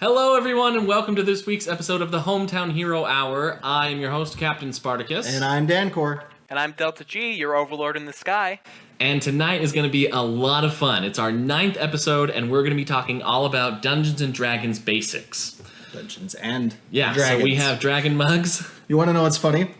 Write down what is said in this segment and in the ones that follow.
Hello, everyone, and welcome to this week's episode of the Hometown Hero Hour. I am your host, Captain Spartacus. And I'm Dancor. And I'm Delta G, your overlord in the sky. And tonight is going to be a lot of fun. It's our 9th episode, and we're going to be talking all about Dungeons & Dragons basics. Dungeons and Dragons. So we have dragon mugs. You want to know what's funny?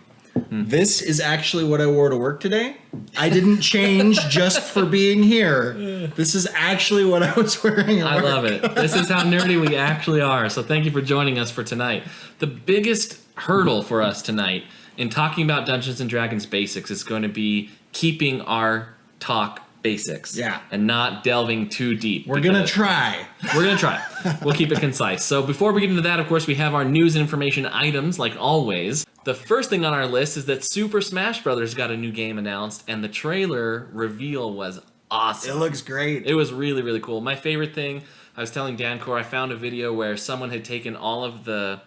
This is actually what I wore to work today. I didn't change just for being here. This is actually what I was wearing at work. I love it. This is how nerdy we actually are. So thank you for joining us for tonight. The biggest hurdle for us tonight in talking about Dungeons & Dragons basics is going to be keeping our talk basics. Yeah. And not delving too deep. We're going to try. We're going to try. We'll keep it concise. So before we get into that, of course, we have our news and information items, like always. The first thing on our list is that Super Smash Bros. Got a new game announced, and the trailer reveal was awesome. It looks great. It was really, really cool. My favorite thing, I was telling Dancor, I found a video where someone had taken all of the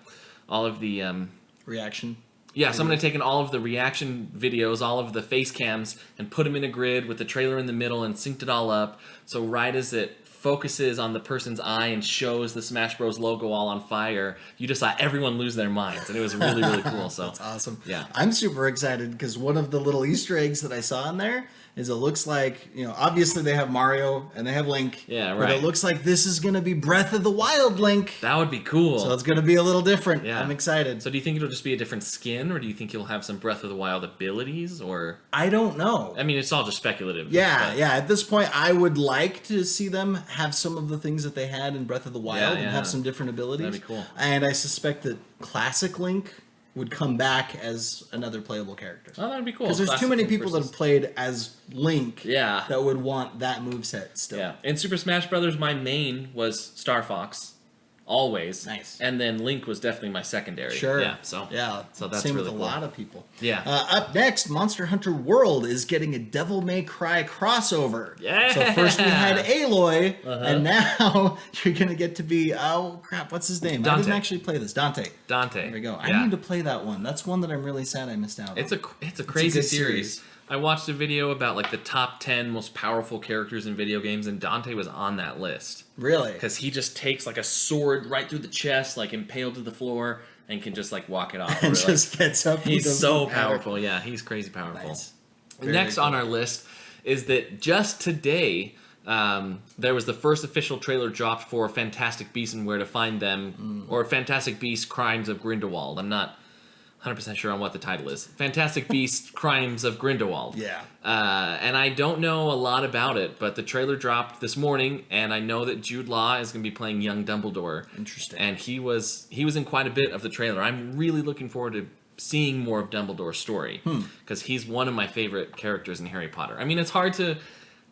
reaction. Yeah, someone had taken all of the reaction videos, all of the face cams, and put them in a grid with the trailer in the middle and synced it all up. So right as it focuses on the person's eye and shows the Smash Bros. Logo all on fire, you just saw everyone lose their minds, and it was really, really cool. So that's awesome. Yeah, I'm super excited because one of the little Easter eggs that I saw in there is it looks like, obviously they have Mario and they have Link. Yeah, right. But it looks like this is going to be Breath of the Wild Link. That would be cool. So it's going to be a little different. Yeah. I'm excited. So do you think it'll just be a different skin, or do you think you'll have some Breath of the Wild abilities, or? I don't know. I mean, it's all just speculative. Yeah. At this point, I would like to see them have some of the things that they had in Breath of the Wild and have some different abilities. That'd be cool. And I suspect that Classic Link would come back as another playable character. Oh, that'd be cool. Because there's too many people that have played as Link that would want that moveset still. Yeah. In Super Smash Brothers, my main was Star Fox. Always. Nice. And then Link was definitely my secondary. Sure. Yeah. So that's same really with a cool. lot of people. Yeah. Up next, Monster Hunter World is getting a Devil May Cry crossover. Yeah. So first we had Aloy, and now you're gonna get to be what's his name? Dante. I didn't actually play this. Dante. There we go. Yeah. I need to play that one. That's one that I'm really sad I missed out on. It's a crazy good series. I watched a video about like the top 10 most powerful characters in video games, and Dante was on that list. Really? Because he just takes like a sword right through the chest, like impaled to the floor, and can just like walk it off. And just gets up. He's so powerful. Yeah, he's crazy powerful. Nice. Next on our list is that just today there was the first official trailer dropped for Fantastic Beasts and Where to Find Them, or Fantastic Beasts: Crimes of Grindelwald. I'm not 100% sure on what the title is. Fantastic Beasts: Crimes of Grindelwald. Yeah. And I don't know a lot about it, but the trailer dropped this morning, and I know that Jude Law is going to be playing young Dumbledore. Interesting. And he was in quite a bit of the trailer. I'm really looking forward to seeing more of Dumbledore's story, because he's one of my favorite characters in Harry Potter. I mean, it's hard to...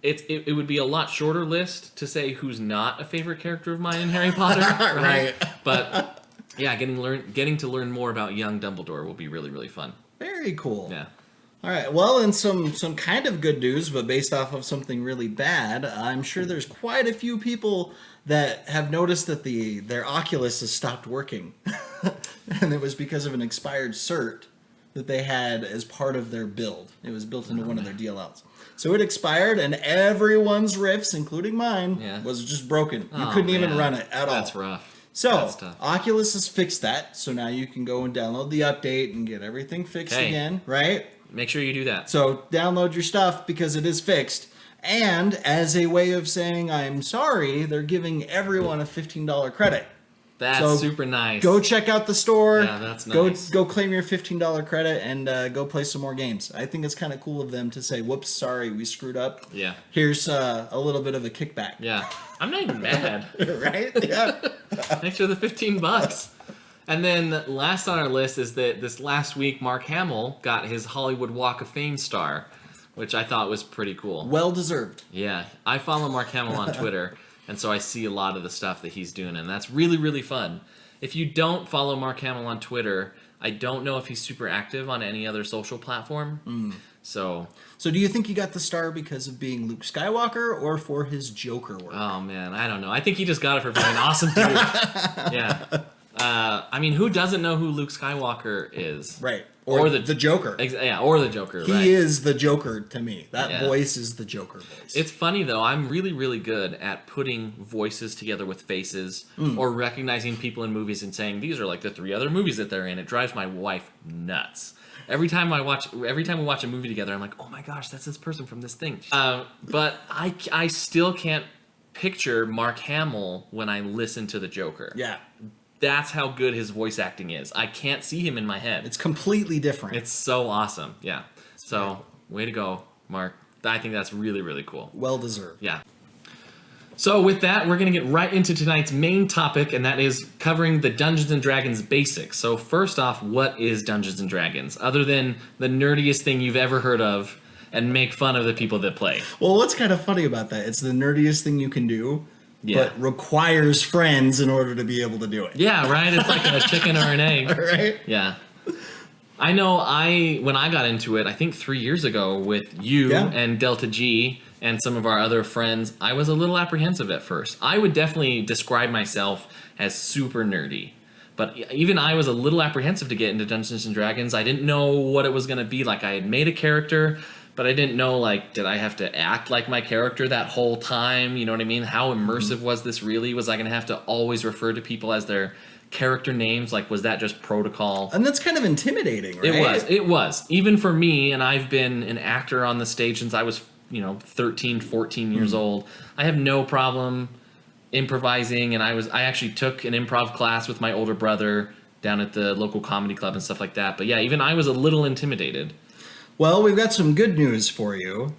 It would be a lot shorter list to say who's not a favorite character of mine in Harry Potter. right? But... yeah, getting to learn more about young Dumbledore will be really, really fun. Very cool. Yeah. All right. Well, and some kind of good news, but based off of something really bad, I'm sure there's quite a few people that have noticed that their Oculus has stopped working. And it was because of an expired cert that they had as part of their build. It was built into one of their DLLs. So it expired, and everyone's Rifts, including mine, was just broken. You couldn't even run it at all. That's rough. So, Oculus has fixed that, so now you can go and download the update and get everything fixed again, right? Make sure you do that. So, download your stuff because it is fixed. And as a way of saying I'm sorry, they're giving everyone a $15 credit. That's super nice. Go check out the store. Yeah, that's nice. Go claim your $15 credit and go play some more games. I think it's kind of cool of them to say, whoops, sorry, we screwed up. Yeah. Here's a little bit of a kickback. Yeah. I'm not even mad. Right? Yeah. Thanks for the $15. And then last on our list is that this last week, Mark Hamill got his Hollywood Walk of Fame star, which I thought was pretty cool. Well deserved. Yeah. I follow Mark Hamill on Twitter, and so I see a lot of the stuff that he's doing, and that's really, really fun. If you don't follow Mark Hamill on Twitter, I don't know if he's super active on any other social platform. So do you think he got the star because of being Luke Skywalker or for his Joker work? Oh, man, I don't know. I think he just got it for being an awesome dude. Yeah. I mean, who doesn't know who Luke Skywalker is? Right. Or the Joker. Yeah, or the Joker. He is the Joker to me. That Yeah. voice is the Joker voice. It's funny though. I'm really, really good at putting voices together with faces, or recognizing people in movies and saying these are like the 3 other movies that they're in. It drives my wife nuts. Every time we watch a movie together, I'm like, oh my gosh, that's this person from this thing. But I still can't picture Mark Hamill when I listen to the Joker. Yeah. That's how good his voice acting is. I can't see him in my head. It's completely different. It's so awesome. Yeah. So, way to go, Mark. I think that's really, really cool. Well deserved. Yeah. So with that, we're going to get right into tonight's main topic, and that is covering the Dungeons & Dragons basics. So first off, what is Dungeons & Dragons? Other than the nerdiest thing you've ever heard of, and make fun of the people that play. Well, what's kind of funny about that? It's the nerdiest thing you can do, Yeah. but requires friends in order to be able to do it. Yeah, right? It's like a chicken or an egg. Right? Yeah. I know when I got into it, I think 3 years ago with you and Delta G and some of our other friends, I was a little apprehensive at first. I would definitely describe myself as super nerdy. But even I was a little apprehensive to get into Dungeons & Dragons. I didn't know what it was going to be like. I had made a character, but I didn't know, like, did I have to act like my character that whole time? You know what I mean? How immersive was this really? Was I going to have to always refer to people as their character names? Like, was that just protocol? And that's kind of intimidating, right? It was. Even for me, and I've been an actor on the stage since I was, 13, 14 years old. I have no problem improvising, and I actually took an improv class with my older brother down at the local comedy club and stuff like that. But yeah, even I was a little intimidated. Well, we've got some good news for you.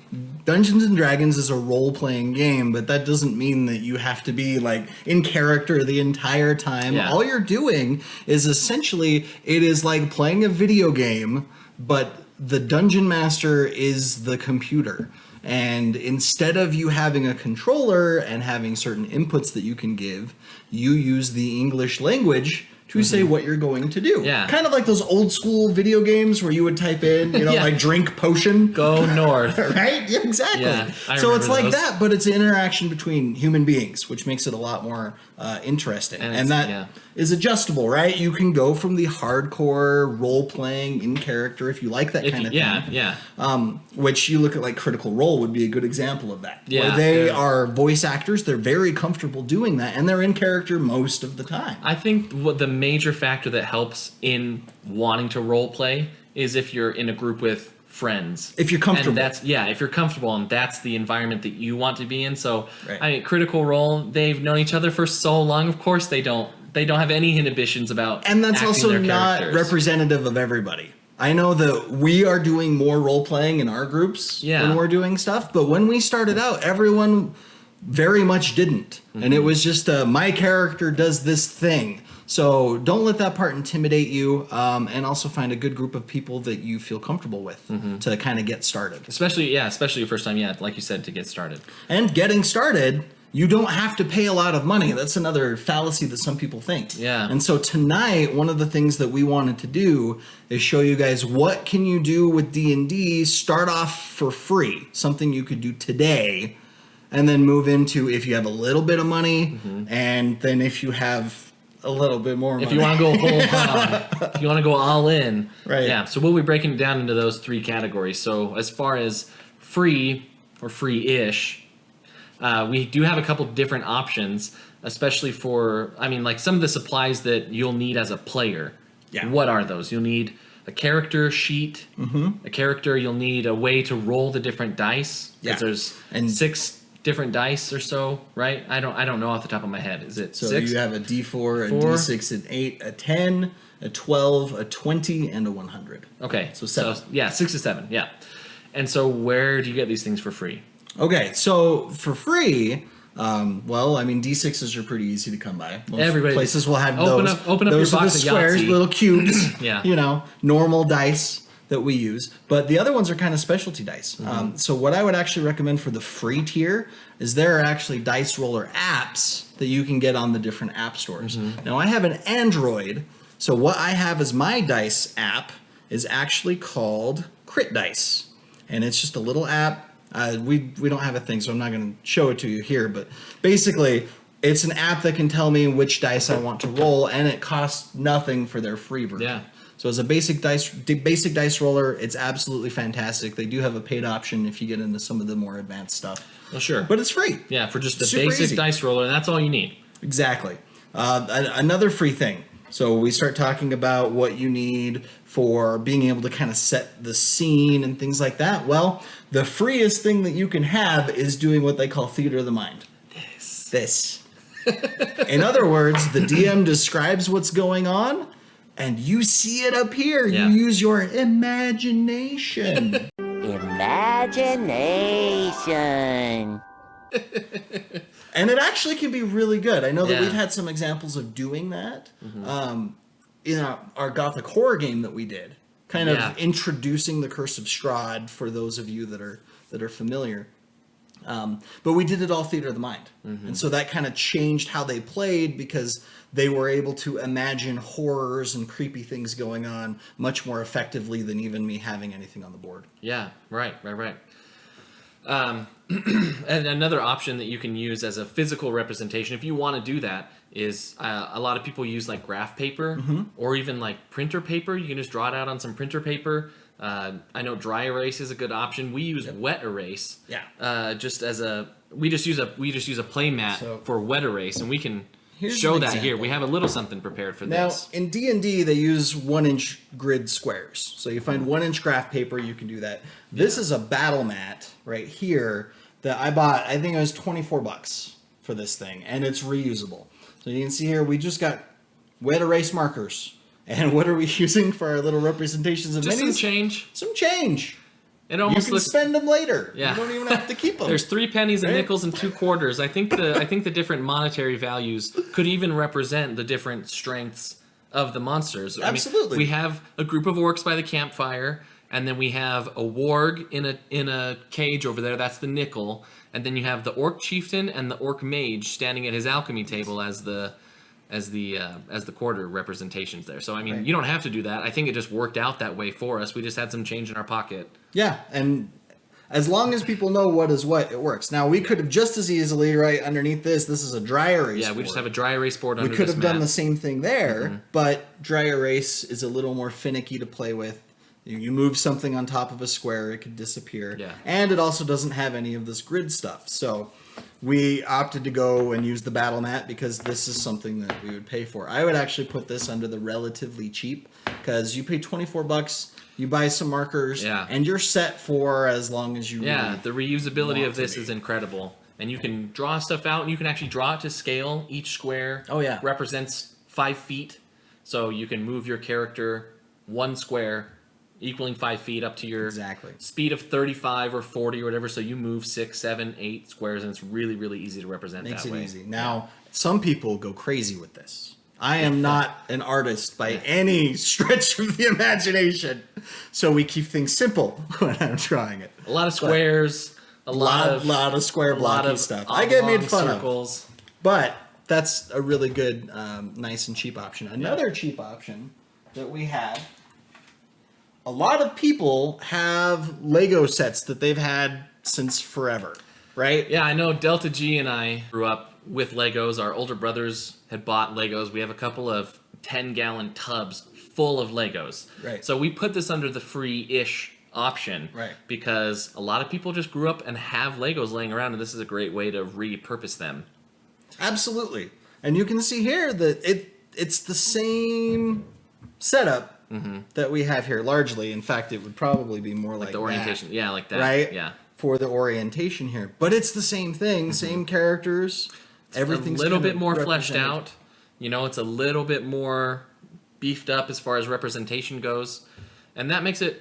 Dungeons & Dragons is a role-playing game, but that doesn't mean that you have to be, like, in character the entire time. Yeah. All you're doing is essentially, it is like playing a video game, but the Dungeon Master is the computer. And instead of you having a controller and having certain inputs that you can give, you use the English language to say what you're going to do. Yeah. Kind of like those old school video games where you would type in, Yeah. like drink potion. Go north. Right? Yeah, exactly. Yeah, I so it's remember like those. that, but it's an interaction between human beings, which makes it a lot more interesting. And that is adjustable, right? You can go from the hardcore role-playing in character if you like that kind of thing. Yeah. Which you look at, like Critical Role would be a good example of that. Yeah, where they yeah. are voice actors, they're very comfortable doing that, and they're in character most of the time. I think what the major factor that helps in wanting to role play is if you're in a group with friends. If you're comfortable. And if you're comfortable and that's the environment that you want to be in. So, Right. I mean, Critical Role, they've known each other for so long. Of course they don't have any inhibitions about And that's acting also their not characters. representative of everybody. I know that we are doing more role playing in our groups when we're doing stuff, but when we started out, everyone very much didn't. And it was just my character does this thing. So don't let that part intimidate you, and also find a good group of people that you feel comfortable with to kind of get started. Especially your first time, like you said, to get started. And getting started, you don't have to pay a lot of money. That's another fallacy that some people think. Yeah. And so tonight, one of the things that we wanted to do is show you guys what can you do with D&D, start off for free, something you could do today, and then move into if you have a little bit of money, and then if you have a little bit more money. If you want to go whole hog, if you want to go all in. Right. Yeah, so we'll be breaking it down into those 3 categories. So as far as free or free-ish, we do have a couple different options, especially for, like some of the supplies that you'll need as a player. Yeah. What are those? You'll need a character sheet, a character, you'll need a way to roll the different dice. Yeah. Because there's 6 different dice or so, right? I don't know off the top of my head. Is it So 6? you have a D4, a D6, an 8, a 10, a 12, a 20, and a 100. Okay. So 7. 6 to 7, yeah. And so where do you get these things for free? Okay, so for free, D6s are pretty easy to come by. Most Everybody- places will have Open those. up- open up those your are box the of squares, Yahtzee. little cubes. Yeah. Normal dice that we use. But the other ones are kind of specialty dice. So what I would actually recommend for the free tier is there are actually dice roller apps that you can get on the different app stores. Now I have an Android, so what I have as my dice app is actually called Crit Dice, and it's just a little app. We don't have a thing, so I'm not going to show it to you here, but basically It's an app that can tell me which dice I want to roll, and it costs nothing for their free version. Yeah. So as a basic dice roller, it's absolutely fantastic. They do have a paid option if you get into some of the more advanced stuff. Well, sure. But it's free. Yeah, for just a Super basic easy. dice roller, and that's all you need. Exactly. Another free thing. So we start talking about what you need for being able to kind of set the scene and things like that. Well, the freest thing that you can have is doing what they call theater of the mind. This. In other words, the DM describes what's going on, and you see it up here. Yeah. You use your imagination. Imagination. And it actually can be really good. I know that Yeah. we've had some examples of doing that in our Gothic horror game that we did, kind of Yeah. introducing the Curse of Strahd for those of you that are familiar. But we did it all theater of the mind, and so that kind of changed how they played because they were able to imagine horrors and creepy things going on much more effectively than even me having anything on the board. Yeah, right. And another option that you can use as a physical representation, if you want to do that, is a lot of people use like graph paper or even like printer paper. You can just draw it out on some printer paper. I know dry erase is a good option. We use wet erase. Yeah. We just use a play mat So- for wet erase, and we can Here's show an that here. example. We have a little something prepared for Now, this. in D&D, they use 1-inch grid squares. So you find 1-inch graph paper, you can do that. This is a battle mat right here that I bought. I think it was $24 for this thing, and it's reusable. So you can see here, we just got wet erase markers. And what are we using for our little representations of Just some minis? change. Some change. It You almost can looks. spend them later. Yeah. You don't even have to keep them. There's 3 pennies and Right? nickels and 2 quarters. I think the different monetary values could even represent the different strengths of the monsters. Absolutely. We have a group of orcs by the campfire, and then we have a warg in a cage over there. That's the nickel, and then you have the orc chieftain and the orc mage standing at his alchemy table as the quarter representations there. So I mean, Right. you don't have to do that. I think it just worked out that way for us. We just had some change in our pocket. Yeah, and as long as people know what is what, it works. Now, we could have just as easily, right underneath this is a dry erase Yeah, we just board. have a dry erase board under We could this have done mat. the same thing there, but dry erase is a little more finicky to play with. You move something on top of a square, it could disappear. Yeah. And it also doesn't have any of this grid stuff. So we opted to go and use the battle mat because this is something that we would pay for. I would actually put this under the relatively cheap because you pay $24, you buy some markers, Yeah. and you're set for as long as you Yeah, really the reusability want of to this be. is incredible. And you can draw stuff out, and you can actually draw it to scale. Each square Oh, yeah. represents 5 feet. So you can move your character 1 square, equaling 5 feet up to your Exactly. speed of 35 or 40 or whatever. So you move 6, 7, 8 squares, and it's really, really easy to represent Makes that it way. easy. Now, some people go crazy with this. I am not an artist by any stretch of the imagination, so we keep things simple when I'm trying it. A lot of squares, a lot of square a lot blocky of stuff. I get made oblong fun of, circles. but that's a really good, nice and cheap option. Another cheap option that we have. A lot of people have Lego sets that they've had since forever, right? Yeah, I know Delta G and I grew up with Legos. Our older brothers had bought Legos. We have a couple of 10-gallon tubs full of Legos. Right. So we put this under the free-ish option. Right. Because a lot of people just grew up and have Legos laying around, and this is a great way to repurpose them. Absolutely. And you can see here that it's the same setup that we have here largely. In fact, it would probably be more like The orientation. that, Yeah, like that. right? Yeah. For the orientation here. But it's the same thing, same characters. Everything's a little kind of bit more fleshed represented. out. You know, it's a little bit more beefed up as far as representation goes. And that makes it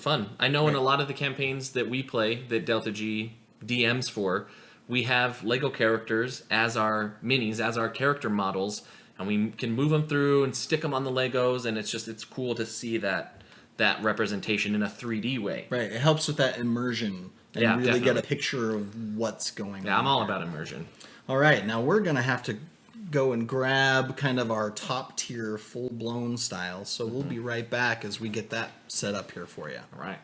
fun. I know in a lot of the campaigns that we play that Delta G DMs for, we have Lego characters as our minis, as our character models, and we can move them through and stick them on the Legos, and it's cool to see that representation in a 3D way. Right. It helps with that immersion and Yeah, really get definitely. a picture of what's going on. Yeah, I'm all here. about immersion. All right, now we're going to have to go and grab kind of our top tier full blown style. So we'll be right back as we get that set up here for you. All right.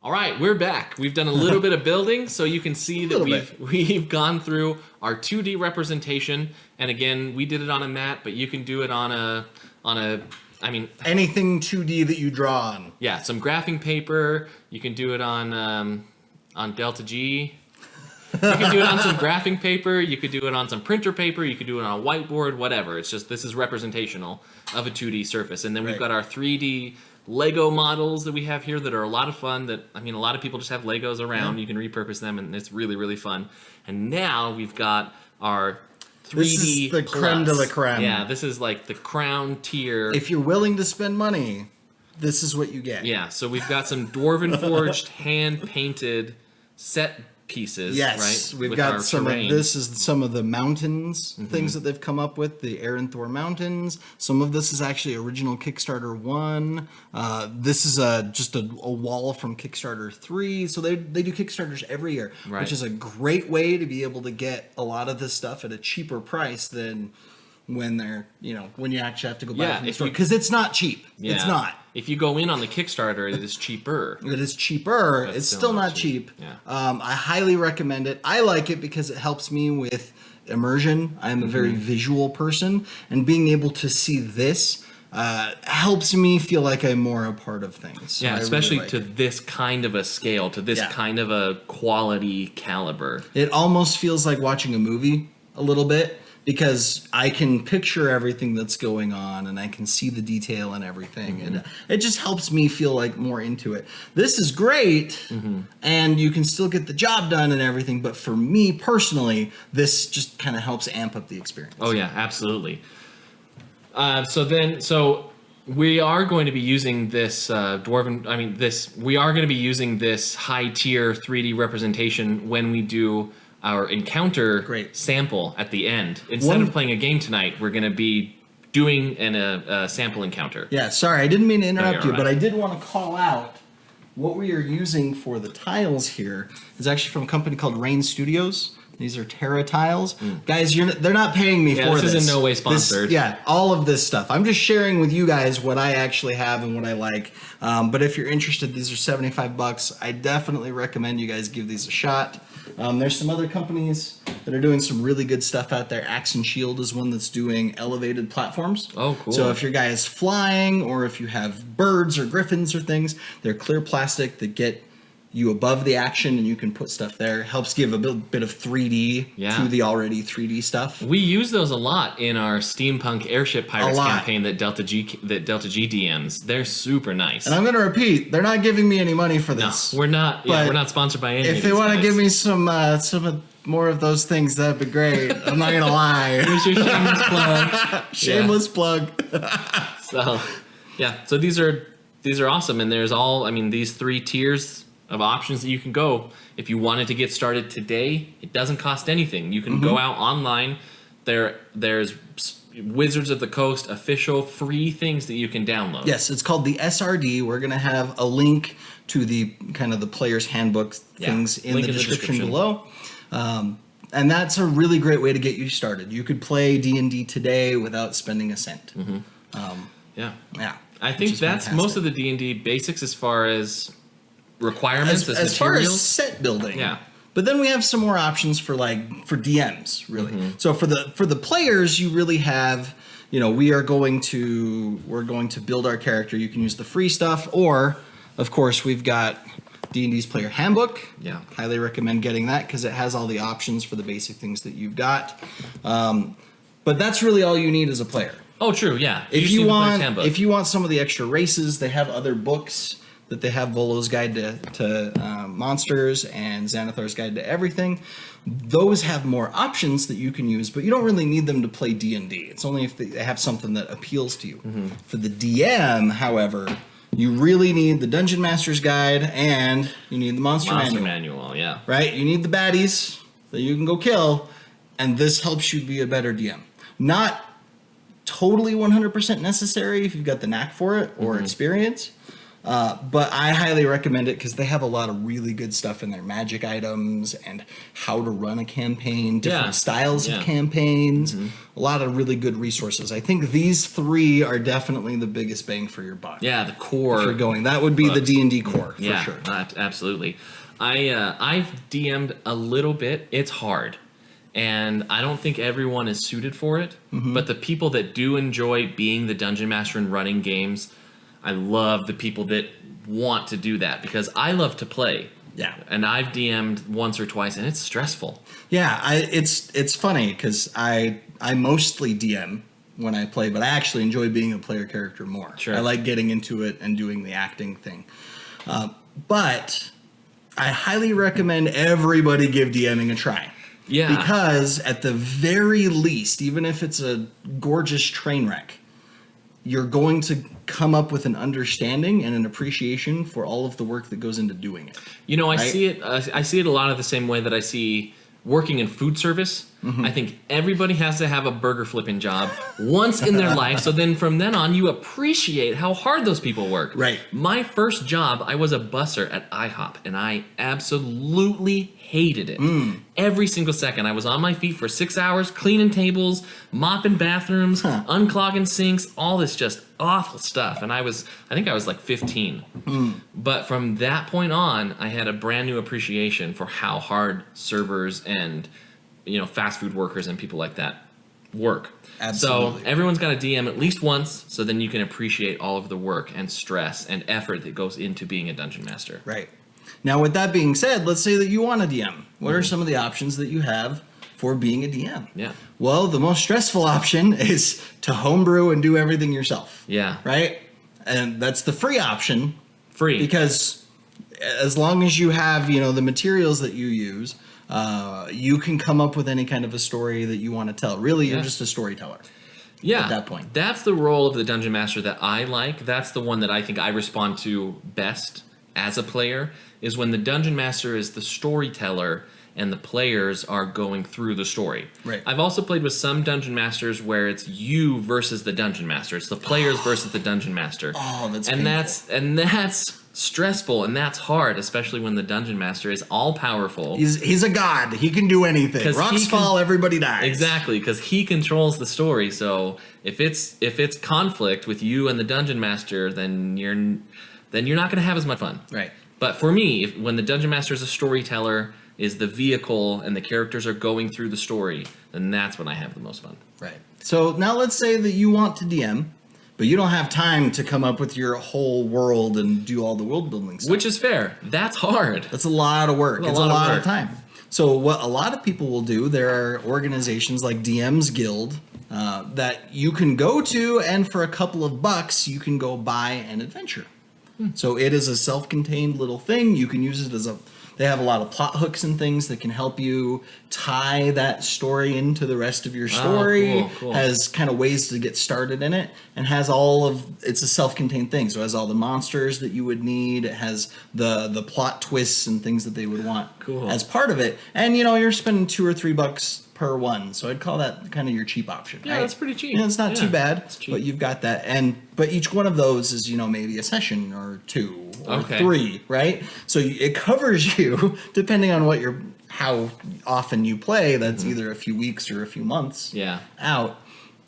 All right, we're back. We've done a little bit of building, so you can see that we've gone through our 2D representation. And again, we did it on a mat, but you can do it on a anything 2D that you draw on. Yeah, some graphing paper. You can do it on Delta G. You can do it on some graphing paper. You could do it on some printer paper. You could do it on a whiteboard, whatever. It's just this is representational of a 2D surface. And then we've got our 3D Lego models that we have here that are a lot of fun. That a lot of people just have Legos around. You can repurpose them, and it's really, really fun. And now we've got our 3D This is the creme de la creme. Yeah, this is like the crown tier. If you're willing to spend money, this is what you get. Yeah, so we've got some Dwarven forged, hand painted set pieces. Yes, right? we've With got our some terrain. of this is some of the mountains things that they've come up with, the Aranthor Mountains. Some of this is actually original Kickstarter 1. This is just a wall from Kickstarter 3. So they do Kickstarters every year, which is a great way to be able to get a lot of this stuff at a cheaper price than when they're, when you actually have to go buy it from the store. Because it's not cheap. Yeah. It's not. If you go in on the Kickstarter, it is cheaper. It is cheaper. But it's still not cheap. Yeah. I highly recommend it. I like it because it helps me with immersion. I'm a very visual person, and being able to see this helps me feel like I'm more a part of things. So Yeah, especially really like to this kind of a scale, to this kind of a quality caliber. it almost feels like watching a movie a little bit, because I can picture everything that's going on and I can see the detail and everything. And it just helps me feel like more into it. This is great, and you can still get the job done and everything. But for me personally, this just kind of helps amp up the experience. Oh yeah, absolutely. So we are going to be using this we are going to be using this high tier 3D representation when we do our encounter sample at the end. Instead of playing a game tonight, we're going to be doing a sample encounter. Yeah, sorry, I didn't mean to interrupt you, right. but I did want to call out what we are using for the tiles here is actually from a company called Rain Studios. These are Terra tiles. Guys, they're not paying me for this. This is in no way sponsored. All of this stuff. I'm just sharing with you guys what I actually have and what I like. But if you're interested, these are $75. I definitely recommend you guys give these a shot. There's some other companies that are doing some really good stuff out there. Axe and Shield is one that's doing elevated platforms. Oh, cool. So if your guy is flying, or if you have birds or griffins or things, they're clear plastic that get you above the action, and you can put stuff there. Helps give a bit of 3D to the already 3D stuff. We use those a lot in our Steampunk Airship Pirates campaign that Delta G DMs. They're super nice. And I'm going to repeat, they're not giving me any money for this. No, we're not. Yeah, we're not sponsored by any. If they want to give me some more of those things, that'd be great. I'm not gonna lie. Here's your shameless plug. Shameless plug. So, yeah. So these are awesome, and there's these 3 tiers of options that you can go. If you wanted to get started today, it doesn't cost anything. You can go out online. There's Wizards of the Coast official free things that you can download. Yes, it's called the SRD. We're gonna have a link to the kind of the player's handbook things in the description below. And that's a really great way to get you started. You could play D&D today without spending a cent. Yeah. I think that's fantastic. most of the D&D basics as far as requirements, as far as set building. Yeah. But then we have some more options for DMs, really. So for the players, you really have, we're going to build our character. You can use the free stuff, or of course we've got D&D's player handbook. Yeah. Highly recommend getting that because it has all the options for the basic things that you've got. But that's really all you need as a player. Oh, true. Yeah. If you want some of the extra races, they have other books that they have. Volo's Guide to Monsters and Xanathar's Guide to Everything. Those have more options that you can use, but you don't really need them to play D&D. It's only if they have something that appeals to you. For the DM, however, you really need the Dungeon Master's Guide and you need the Monster Manual. Yeah. Right? You need the baddies that you can go kill, and this helps you be a better DM. Not totally 100% necessary if you've got the knack for it or experience. But I highly recommend it because they have a lot of really good stuff in there. Magic items and how to run a campaign, different styles of campaigns, a lot of really good resources. I think these 3 are definitely the biggest bang for your buck. Yeah, the core. If you're going, that would be the D&D core, for sure. Absolutely. I've DM'd a little bit. It's hard. And I don't think everyone is suited for it. But the people that do enjoy being the Dungeon Master and running games, I love the people that want to do that because I love to play. Yeah. And I've DM'd once or twice, and it's stressful. Yeah, it's funny because I mostly DM when I play, but I actually enjoy being a player character more. Sure. I like getting into it and doing the acting thing. But I highly recommend everybody give DMing a try. Yeah. Because at the very least, even if it's a gorgeous train wreck, you're going to come up with an understanding and an appreciation for all of the work that goes into doing it. You know, I see it a lot of the same way that I see working in food service. I think everybody has to have a burger flipping job once in their life, so then from then on you appreciate how hard those people work. Right. My first job, I was a busser at IHOP, and I absolutely hated it. Every single second. I was on my feet for 6 hours, cleaning tables, mopping bathrooms, unclogging sinks, all this just awful stuff. And I think I was like 15. But from that point on, I had a brand new appreciation for how hard servers and fast food workers and people like that work. Absolutely. So everyone's got a DM at least once, so then you can appreciate all of the work and stress and effort that goes into being a dungeon master. Right. Now, with that being said, let's say that you want a DM. What are some of the options that you have for being a DM? Yeah. Well, the most stressful option is to homebrew and do everything yourself. Yeah. Right? And that's the free option. Free. Because as long as you have, the materials that you use, you can come up with any kind of a story that you want to tell. Really, you're just a storyteller. Yeah, at that point. That's the role of the Dungeon Master that I like. That's the one that I think I respond to best as a player, is when the Dungeon Master is the storyteller and the players are going through the story. Right. I've also played with some Dungeon Masters where it's you versus the Dungeon Master. It's the players versus the Dungeon Master. Oh, that's and painful. that's stressful, and that's hard, especially when the Dungeon Master is all powerful. He's a god. He can do anything. 'Cause Rocks fall, everybody dies. Exactly, because he controls the story. So if it's conflict with you and the Dungeon Master, then you're not going to have as much fun. Right. But for me, when the Dungeon Master is a storyteller, is the vehicle, and the characters are going through the story, then that's when I have the most fun. Right. So now let's say that you want to DM, but you don't have time to come up with your whole world and do all the world building stuff. Which is fair. That's hard. That's a lot of work. It's a lot of time. So what a lot of people will do, there are organizations like DM's Guild that you can go to, and for a couple of bucks, you can go buy an adventure. So it is a self-contained little thing. You can use it as they have a lot of plot hooks and things that can help you tie that story into the rest of your story. Cool. Has kind of ways to get started in it, and has it's a self-contained thing. So it has all the monsters that you would need. It has the plot twists and things that they would want as part of it. And you're spending $2 or $3 per one, so I'd call that kind of your cheap option. Yeah, right? that's pretty cheap. It's not too bad, it's cheap. but you've got that. But each one of those is maybe a session or 2 or 3, right? So it covers you depending on how often you play. That's either a few weeks or a few months out.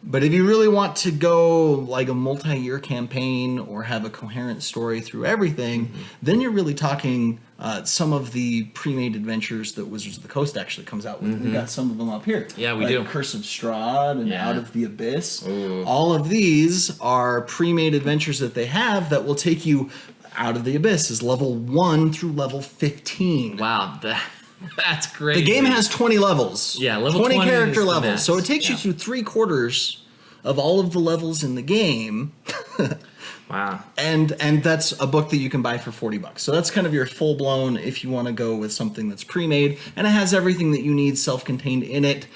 But if you really want to go like a multi-year campaign or have a coherent story through everything, then you're really talking some of the pre-made adventures that Wizards of the Coast actually comes out with. We got some of them up here. Yeah, we do. Curse of Strahd and Out of the Abyss. Ooh. All of these are pre-made adventures that they have that will take you Out of the Abyss is level 1 through level 15. Wow, that's great. The game has 20 levels. Yeah, level 20 20 character is the levels. max. So it takes you through 3/4 of all of the levels in the game. Wow. And that's a book that you can buy for $40. So that's kind of your full blown if you want to go with something that's pre-made, and it has everything that you need self-contained in it.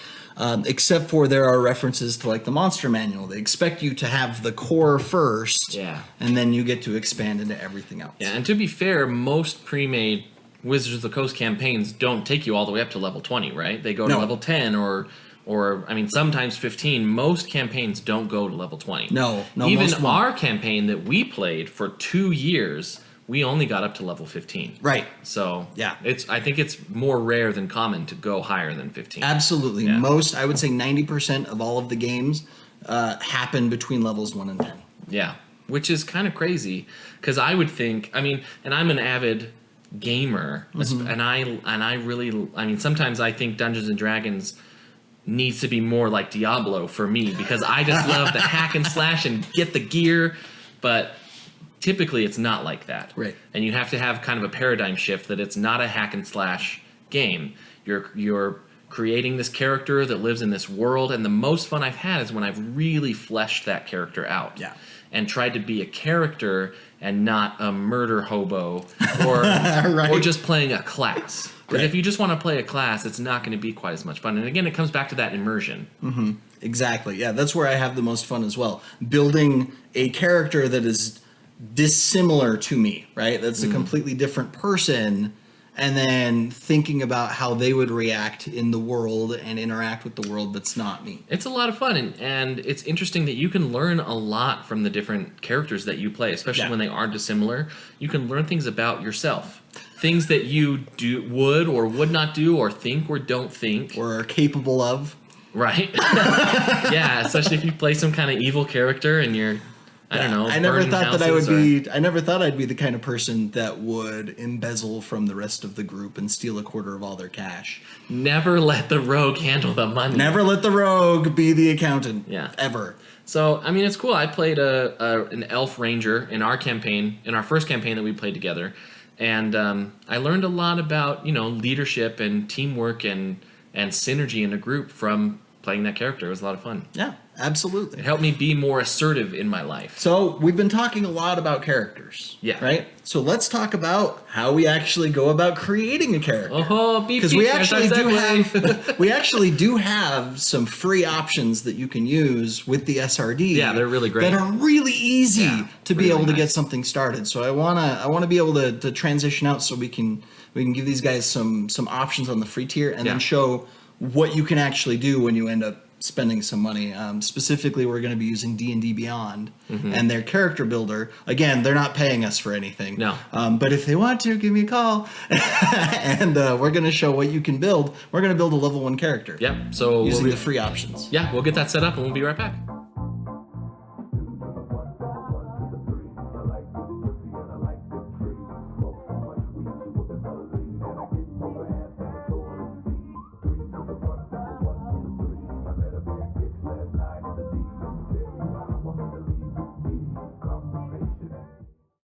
Except for there are references to like the monster manual. They expect you to have the core first, and then you get to expand into everything else. Yeah, and to be fair, most pre-made Wizards of the Coast campaigns don't take you all the way up to level 20, right? They go to level 10 or or I mean sometimes 15, most campaigns don't go to level 20. No, Even most won't. our campaign that we played for 2 years, we only got up to level 15. Right. So Yeah. I think it's more rare than common to go higher than 15. Absolutely. Yeah. Most, I would say 90% of all of the games happen between levels 1 and 10. Yeah, which is kind of crazy because I would think, I mean, and I'm an avid gamer, and I really, I mean, sometimes I think Dungeons and Dragons needs to be more like Diablo for me because I just love the hack and slash and get the gear, but typically it's not like that. Right. And you have to have kind of a paradigm shift that it's not a hack and slash game. You're creating this character that lives in this world, and the most fun I've had is when I've really fleshed that character out. Yeah. And tried to be a character and not a murder hobo or Right. or just playing a class. Because Right. if you just want to play a class, it's not going to be quite as much fun. And again, it comes back to that immersion. Exactly. Yeah, that's where I have the most fun as well. Building a character that is dissimilar to me, right? That's a completely different person, and then thinking about how they would react in the world and interact with the world that's not me. It's a lot of fun, and it's interesting that you can learn a lot from the different characters that you play, especially Yeah. when they are dissimilar. You can learn things about yourself. Things that you would or would not do, or think or don't think. Or are capable of. Right. Yeah, especially if you play some kind of evil character and you're, I don't know. I never burning thought that I would houses be. I never thought I'd be the kind of person that would embezzle from the rest of the group and steal a quarter of all their cash. Never let the rogue handle the money. Never let the rogue be the accountant. Yeah. Ever. So, I mean, it's cool. I played an elf ranger in our campaign, in our first campaign that we played together. And I learned a lot about, leadership and teamwork and synergy in a group from playing that character. It was a lot of fun. Yeah, absolutely. It helped me be more assertive in my life. So we've been talking a lot about characters. Yeah. Right? So let's talk about how we actually go about creating a character. Oh, beep, Because beep, we there's our actually segue. do have some free options that you can use with the SRD. Yeah, they're really great. That are really easy Yeah, to be really able to get nice. something started. So I wanna be able to transition out so we can give these guys some options on the free tier and then Yeah. show what you can actually do when you end up spending some money. Specifically, we're going to be using D&D Beyond and their character builder. Again, they're not paying us for anything. No. But if they want to, give me a call. And we're going to show what you can build. We're going to build a level 1 character Yep. So using the free options. yeah, we'll get that set up and we'll be right back.